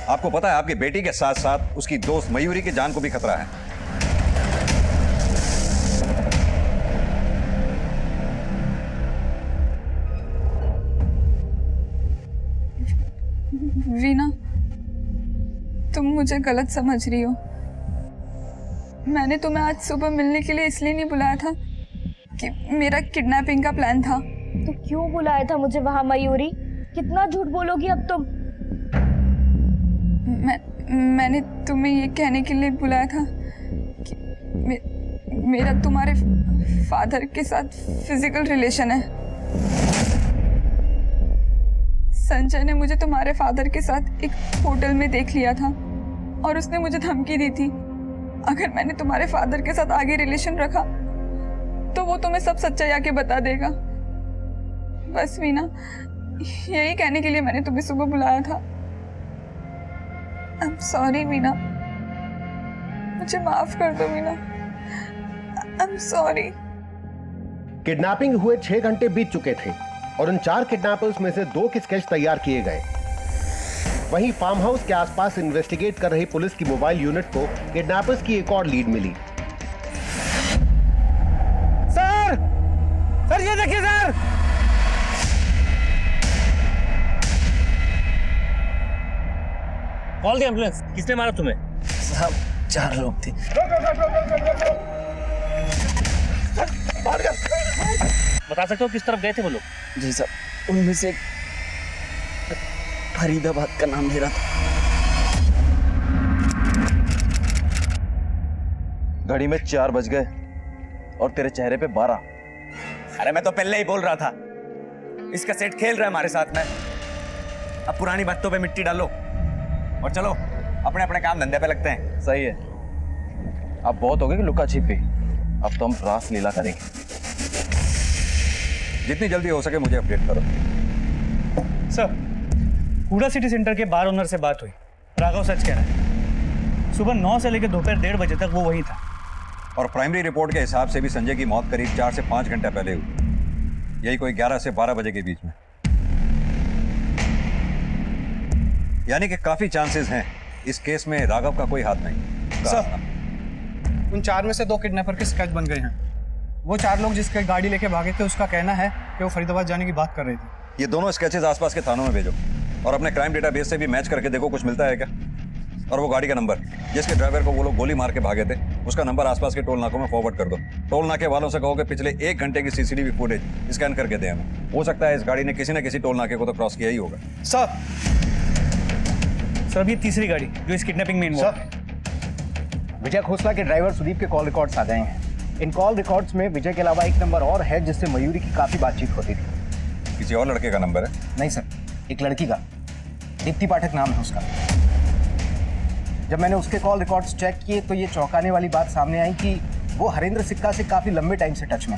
आपको पता है आपकी बेटी के साथ साथ उसकी दोस्त मयूरी की जान को भी खतरा है। वीना, तुम मुझे गलत समझ रही हो। मैंने तुम्हें आज सुबह मिलने के लिए इसलिए नहीं बुलाया था कि मेरा किडनैपिंग का प्लान था। तो क्यों बुलाया था मुझे वहां मयूरी? कितना झूठ बोलोगी अब तुम? मैंने तुम्हें ये कहने के लिए बुलाया था कि मेरा तुम्हारे फादर के साथ फिजिकल रिलेशन है। संजय ने मुझे तुम्हारे फादर के साथ एक होटल में देख लिया था और उसने मुझे धमकी दी थी, अगर मैंने तुम्हारे फादर के साथ आगे रिलेशन रखा तो वो तुम्हें सब सच्चाई आके बता देगा। बस वीना, यही कहने के लिए मैंने तुम्हें सुबह बुलाया था। आई एम सॉरी वीना, मुझे माफ कर दो Veena, I am sorry. Kidnapping हुए 6 घंटे बीत चुके थे और उन 4 किडनैपर्स में से 2 के स्केच तैयार किए गए। वहीं फार्म हाउस के आसपास इन्वेस्टिगेट कर रही पुलिस की मोबाइल यूनिट को किडनैपर्स की एक और लीड मिली। सर ये देखिए सर, कॉल दी एम्बुलेंस। किसने मारा तुम्हें? साहब 4 लोग थे। बता सकते हो किस तरफ गए थे वो लोग? जी साहब, उनमें से फरीदाबाद का नाम ले रहा था। घड़ी में 4 बज गए और तेरे चेहरे पे 12। अरे मैं तो पहले ही बोल रहा था, इसका सेट खेल रहा है हमारे साथ में। अब पुरानी बातों पे मिट्टी डालो और चलो अपने अपने काम धंधे पे लगते हैं। सही है, अब बहुत हो गई कि लुका छिपी, अब तो हम रास लीला करेंगे। जितनी जल्दी हो सके मुझे अपडेट करो। सर, हुडा सिटी सेंटर के बार ओनर से बात हुई। राघव सच कह रहा है, सुबह 9 से लेकर दोपहर 1:30 बजे तक वो वहीं था। और प्राइमरी रिपोर्ट के हिसाब से भी संजय की मौत करीब 4 से 5 घंटे पहले हुई, यही कोई 11 से 12 बजे के बीच में। यानी कि काफी चांसेस हैं इस केस में राघव का कोई हाथ नहीं। सर, उन 4 में से 2 किडनैपर के स्केच बन गए हैं। वो 4 लोग जिसके गाड़ी लेके भागे थे, उसका कहना है कि वो फरीदाबाद जाने की बात कर रहे थे। ये दोनों स्केचेस आसपास के थानों में भेजो और अपने क्राइम डेटाबेस से भी मैच करके देखो कुछ मिलता है क्या। और वो गाड़ी का नंबर जिसके ड्राइवर को वो लोग गोली मार के भागे थे, उसका नंबर आसपास के टोल नाकों में फॉरवर्ड कर दो। टोल नाके वालों से कहो कि पिछले 1 घंटे की सीसीटीवी फुटेज स्कैन करके दें हमें। हो सकता है इस गाड़ी ने किसी न किसी टोल नाके को तो क्रॉस किया ही होगा। सर, अब ये तीसरी गाड़ी जो इस किडनैपिंग में इन्वॉल्व है। विजय खोसला के ड्राइवर सुदीप के कॉल रिकॉर्ड्स आ गए हैं। इन कॉल रिकॉर्ड्स में विजय के अलावा एक नंबर और है जिससे मयूरी की काफी बातचीत होती थी। किसी और लड़के का नंबर है? नहीं सर, एक लड़की का, दीप्ति पाठक नाम है उसका। जब मैंने उसके कॉल रिकॉर्ड्स चेक किए तो ये चौंकाने वाली बात सामने आई कि वो हरेंद्र सिक्का से काफी लंबे टाइम से टच में।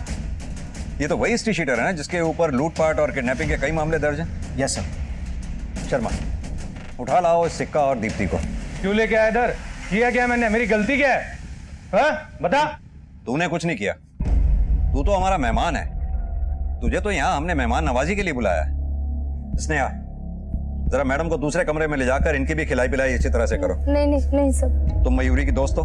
ये तो वही हिस्ट्री शीटर है ना जिसके ऊपर लूटपाट और किडनैपिंग के कई मामले दर्ज हैं? Yes sir. शर्मा, उठा लाओ इस सिक्का और दीप्ति को। क्यों लेके आया इधर? किया क्या मैंने? मेरी गलती क्या है? बता। तूने कुछ नहीं किया, तू तो हमारा मेहमान है। तुझे तो यहाँ हमने मेहमान नवाजी के लिए बुलाया है। स्नेहा, जरा मैडम को दूसरे कमरे में ले जाकर इनकी भी खिलाई पिलाई अच्छी तरह से करो। नहीं नहीं नहीं सर। तुम मयूरी की दोस्त हो,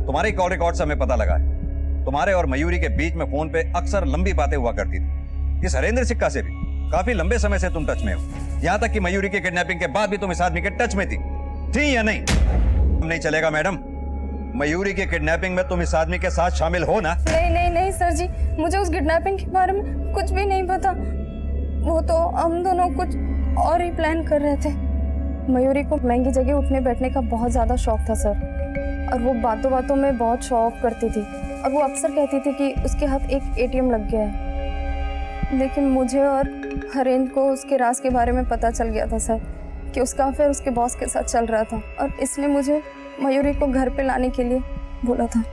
तुम्हारी कॉल रिकॉर्ड हमें पता लगा है। तुम्हारे और मयूरी के बीच में फोन पे अक्सर लंबी बातें हुआ करती थी। इस हरेंद्र सिक्का से भी काफी लंबे समय से तुम टच में हो, यहाँ तक कि मयूरी के किडनैपिंग के बाद भी तुम इस आदमी के टच में थी या नहीं? नहीं चलेगा मैडम, मयूरी के किडनैपिंग में तुम इस आदमी के साथ शामिल हो ना? नहीं नहीं नहीं सर जी, मुझे उस किडनैपिंग के बारे में कुछ भी नहीं पता। वो तो हम दोनों कुछ और ही प्लान कर रहे थे। मयूरी को महंगी जगह उठने बैठने का बहुत ज़्यादा शौक था सर, और वो बातों बातों में बहुत शो ऑफ करती थी और वो अक्सर कहती थी कि उसके हाथ एक ATM लग गया है। लेकिन मुझे और हरेंद्र को उसके राज के बारे में पता चल गया था सर कि उसका अफेयर उसके बॉस के साथ चल रहा था, और इसने मुझे मयूरी को घर पे लाने के लिए बोला था।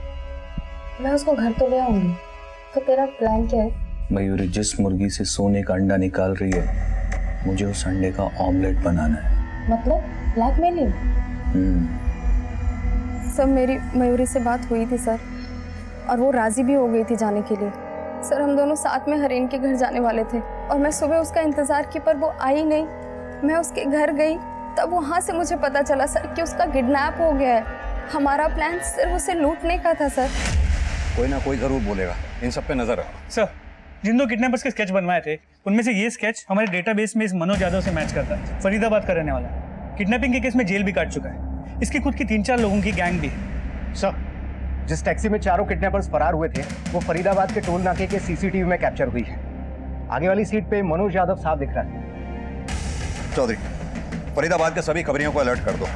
मैं उसको घर तो ले आऊंगी, तो तेरा प्लान क्या है? मयूरी जिस मुर्गी से सोने का अंडा निकाल रही है, मुझे उस अंडे का ऑमलेट बनाना है। मतलब ब्लैकमेलिंग? सर, मेरी मयूरी से बात हुई थी सर, और वो राजी भी हो गई थी जाने के लिए। सर, हम दोनों साथ में हरेन के घर जाने वाले थे और मैं सुबह उसका इंतज़ार की, पर वो आई नहीं। मैं उसके घर गई, तब वहाँ से मुझे पता चला सर कि उसका किडनैप हो गया है। हमारा प्लान सिर्फ उसे लूटने का था सर। कोई ना कोई जरूर बोलेगा, इन सब पे नजर रखो। सर, जिन 2 किडनैपर्स के स्केच बनवाए थे उनमें से ये स्केच हमारे डेटाबेस में इस मनोज यादव से मैच करता है। फरीदाबाद का रहने वाला है, किडनैपिंग के केस में जेल भी काट चुका है। इसकी खुद की 3-4 लोगों की गैंग भी है। सर, जिस टैक्सी में 4 किडनैपर्स फरार हुए थे वो फरीदाबाद के टोल नाके के CCTV में कैप्चर हुई है। आगे वाली सीट पे मनोज यादव साफ दिख रहा है। चौधरी, फरीदाबाद के सभी खबरियों को अलर्ट कर दो।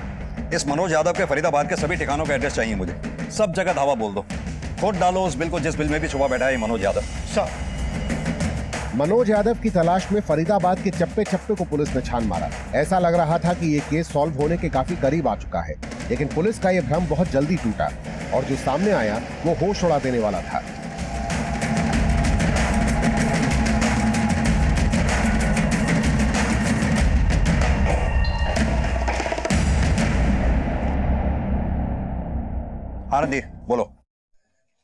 इस मनोज यादव के फरीदाबाद के सभी ठिकानों का एड्रेस चाहिए मुझे। सब जगह धावा बोल दो। खोद डालो उस बिल को जिस बिल में भी छुपा बैठा है ये मनोज यादव। मनोज यादव की तलाश में फरीदाबाद के चप्पे चप्पे को पुलिस ने छान मारा। ऐसा लग रहा था कि ये केस सॉल्व होने के काफी करीब आ चुका है, लेकिन पुलिस का ये भ्रम बहुत जल्दी टूटा और जो सामने आया वो होश उड़ा देने वाला था। रणधीर बोलो।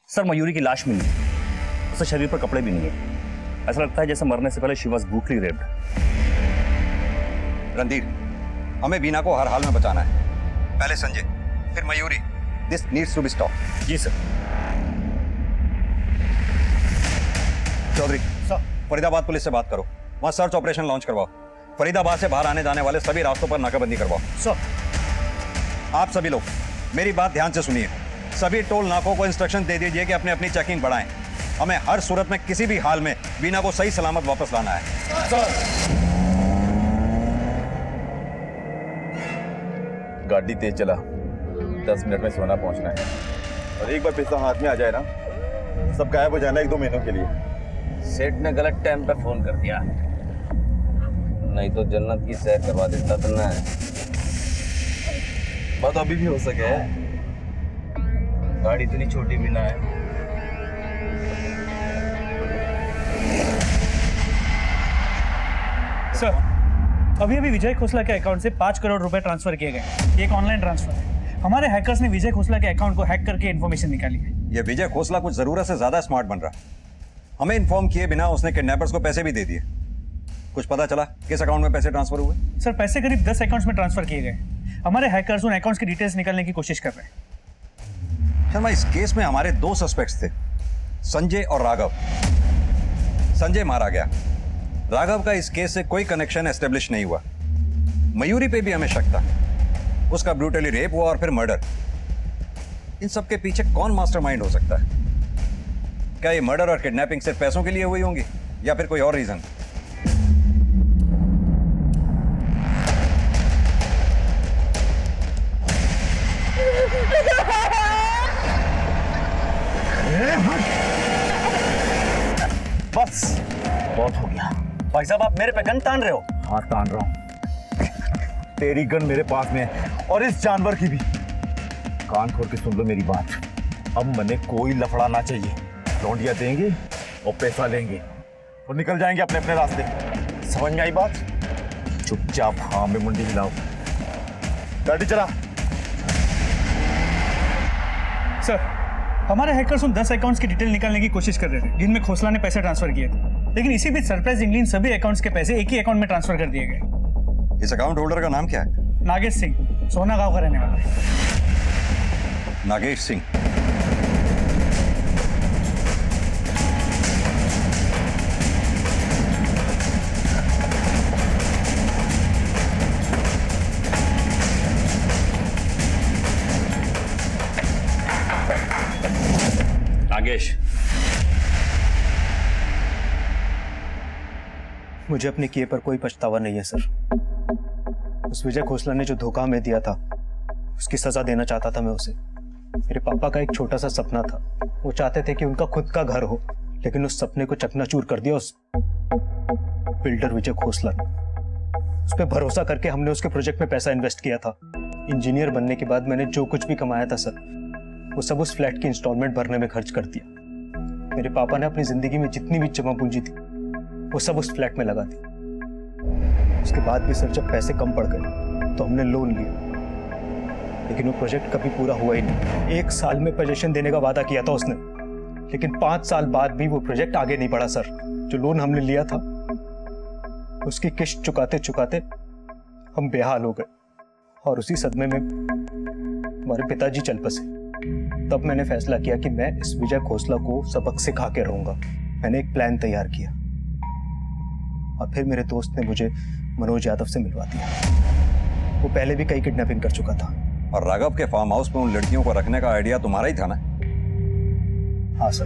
सर मयूरी की लाश मिली, उसके शरीर पर कपड़े भी नहीं है। ऐसा लगता है जैसे मरने से पहले she was brutally raped. Randhir, हमें बीना को हर हाल में बचाना है। पहले संजय, फिर Mayuri. This needs to be stop. जी sir. Chaudhary sir, Faridabad police से बात करो, वहां सर्च ऑपरेशन लॉन्च करवाओ। फरीदाबाद से बाहर आने जाने वाले सभी रास्तों पर नाकाबंदी करवाओ। सर। आप सभी लोग मेरी बात ध्यान से सुनिए। सभी टोल नाकों को इंस्ट्रक्शन दे दीजिए कि अपनी अपनी चेकिंग बढ़ाएं। हमें हर सूरत में किसी भी हाल में बीना को सही सलामत वापस लाना है। गाड़ी तेज चला, 10 मिनट में सोना पहुंचना है। और एक बार पैसा हाथ में आ जाए ना, सब गायब हो जाना 1-2 महीनों के लिए। सेठ ने गलत टाइम पे फोन कर दिया, नहीं तो जन्नत की सैर करवा देता था ना। बात अभी भी हो सके, गाड़ी इतनी छोटी भी ना है। सर, अभी अभी विजय खोसला के अकाउंट से 5 करोड़ रुपए ट्रांसफर किए गए। एक ऑनलाइन ट्रांसफर है। हमारे हैकर्स ने विजय खोसला के अकाउंट को हैक करके इन्फॉर्मेशन निकाली है। ये विजय खोसला कुछ जरूरत से ज्यादा स्मार्ट बन रहा है। हमें इन्फॉर्म किए बिना उसने किडनैपर्स को पैसे भी दे दिए। कुछ पता चला किस अकाउंट में पैसे ट्रांसफर हुए? सर, पैसे करीब 10 अकाउंट्स में ट्रांसफर किए गए। हमारे हैकर्स उन अकाउंट्स की डिटेल्स निकालने की कोशिश कर रहे हैं। शर्मा, इस केस में हमारे 2 सस्पेक्ट्स थे, संजय और राघव। संजय मारा गया, राघव का इस केस से कोई कनेक्शन एस्टेब्लिश नहीं हुआ। मयूरी पे भी हमें शक था, उसका ब्रूटली रेप हुआ और फिर मर्डर। इन सब के पीछे कौन मास्टरमाइंड हो सकता है? क्या ये मर्डर और किडनैपिंग सिर्फ पैसों के लिए हुई होंगी या फिर कोई और रीजन? बस बहुत हो गया। भाई साहब, आप मेरे पे गन तान रहे हो? हाँ, तान रहा हूँ। तेरी गन मेरे पास में है और इस जानवर की भी। कान खोल के सुन लो मेरी बात। अब मने कोई लफड़ा ना चाहिए। लौंडिया देंगे और पैसा लेंगे और निकल जाएंगे अपने अपने रास्ते। समझ में आई बात? चुपचाप हाँ में मुंडी हिलाओ। गाड़ी चला। सर, हमारे हैकर्स उन 10 अकाउंट्स की डिटेल निकालने की कोशिश कर रहे थे जिनमें खोसला ने पैसे ट्रांसफर किए थे, लेकिन इसी बीच सरप्राइजिंगली इन सभी अकाउंट्स के पैसे एक ही अकाउंट में ट्रांसफर कर दिए गए। इस अकाउंट होल्डर का नाम क्या है? नागेश सिंह, सोना गांव का रहने वाला है। नागेश सिंह। नागेश, मुझे अपने किए पर कोई पछतावा नहीं है सर। उस विजय खोसला ने जो धोखा हमें दिया था, उसकी सजा देना चाहता था मैं उसे। मेरे पापा का एक छोटा सा सपना था, वो चाहते थे कि उनका खुद का घर हो, लेकिन उस सपने को चकनाचूर कर दिया उस बिल्डर विजय खोसला ने। उस पर भरोसा करके हमने उसके प्रोजेक्ट में पैसा इन्वेस्ट किया था। इंजीनियर बनने के बाद मैंने जो कुछ भी कमाया था सर, वो सब उस फ्लैट की इंस्टॉलमेंट भरने में खर्च कर दिया। मेरे पापा ने अपनी जिंदगी में जितनी भी जमा पूंजी थी वो सब उस फ्लैट में लगा दी। उसके बाद भी सर जब पैसे कम पड़ गए तो हमने लोन लिया, लेकिन वो प्रोजेक्ट कभी पूरा हुआ ही नहीं। 1 साल में पोजीशन देने का वादा किया था उसने, लेकिन 5 साल बाद भी वो प्रोजेक्ट आगे नहीं बढ़ा सर। जो लोन हमने लिया था उसकी किश्त चुकाते चुकाते हम बेहाल हो गए और उसी सदमे में हमारे पिताजी चल बसे। तब मैंने फैसला किया कि मैं इस विजय खोसला को सबक सिखा के रहूंगा। मैंने एक प्लान तैयार किया और फिर मेरे दोस्त ने मुझे मनोज यादव से मिलवा दिया। वो पहले भी कई किडनैपिंग कर चुका था। और राघव के फार्म हाउस में उन लड़कियों को रखने का आइडिया तुम्हारा ही था ना? हाँ सर,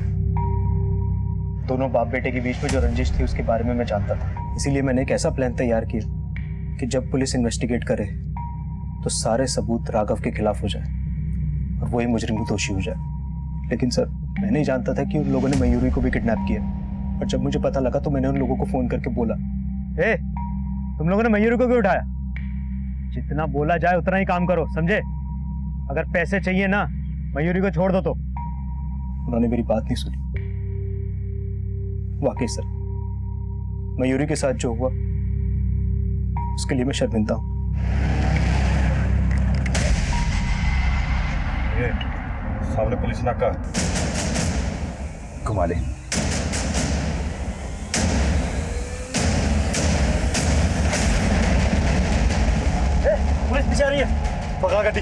दोनों बाप बेटे के बीच में जो रंजिश थी उसके बारे में मैं जानता था, इसीलिए मैंने एक ऐसा प्लान तैयार किया कि जब पुलिस इन्वेस्टिगेट करे तो सारे सबूत राघव के खिलाफ हो जाए और वही मुजरिम दोषी हो जाए। लेकिन सर, मैं नहीं जानता था कि उन लोगों ने मयूरी को भी किडनैप किया, और जब मुझे पता लगा तो मैंने उन लोगों को फोन करके बोला, ए, तुम लोगों ने मयूरी को क्यों उठाया? जितना बोला जाए उतना ही काम करो, समझे? अगर पैसे चाहिए ना, मयूरी को छोड़ दो। तो उन्होंने मेरी बात नहीं सुनी। वाकई सर, मयूरी के साथ जो हुआ उसके लिए मैं शर्मिंदा हूं। सामने पुलिस नाका, घुमा ले। पुलिस पीछे आ रही है, पकड़ा गड्डी।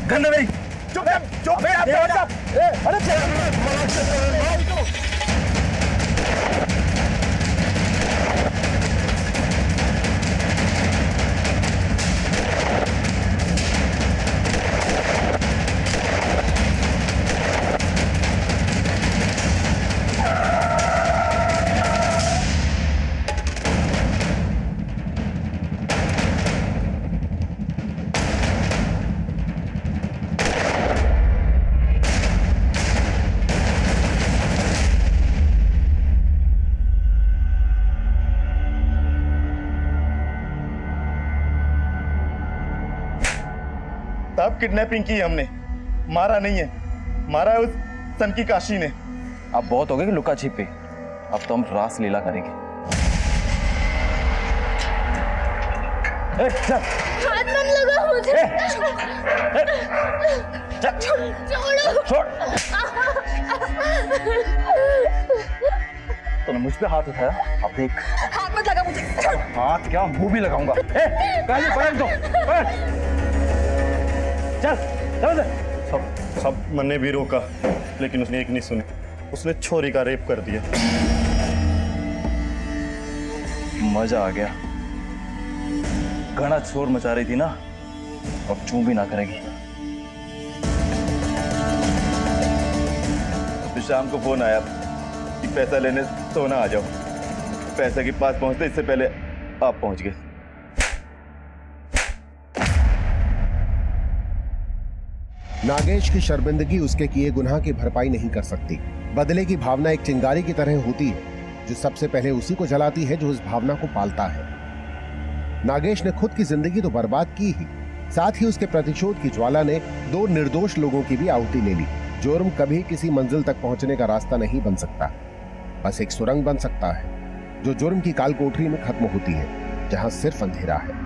गंदा मेरी चुप चुप अरे तब किडनैपिंग की हमने, मारा नहीं है, मारा है उस सन की काशी ने। अब बहुत हो गए कि लुका छिपी, अब तो हम रास लीला करेंगे। हाथ मत लगा मुझे। छोड़। तूने मुझ पे हाथ उठाया, अब देख। हाथ मत लगा मुझे। हाथ क्या, मुंह भी लगाऊंगा। पकड़ दो, चल। सब मैंने भी रोका, लेकिन उसने एक नहीं सुनी। उसने छोरी का रेप कर दिया। मजा आ गया। घना शोर मचा रही थी ना, अब चूं भी ना करेगी। तो शाम को फोन आया कि पैसा लेने सोना आ जाओ। पैसे के पास पहुंचते इससे पहले आप पहुंच गए। नागेश की शर्मिंदगी उसके किए गुनाह की भरपाई नहीं कर सकती। बदले की भावना एक चिंगारी की तरह होती है जो सबसे पहले उसी को जलाती है जो उस भावना को पालता है। नागेश ने खुद की जिंदगी तो बर्बाद की ही, साथ ही उसके प्रतिशोध की ज्वाला ने 2 निर्दोष लोगों की भी आहुति ले ली। जुर्म कभी किसी मंजिल तक पहुंचने का रास्ता नहीं बन सकता, बस एक सुरंग बन सकता है जो जुर्म की काल कोठरी में खत्म होती है, जहां सिर्फ अंधेरा है।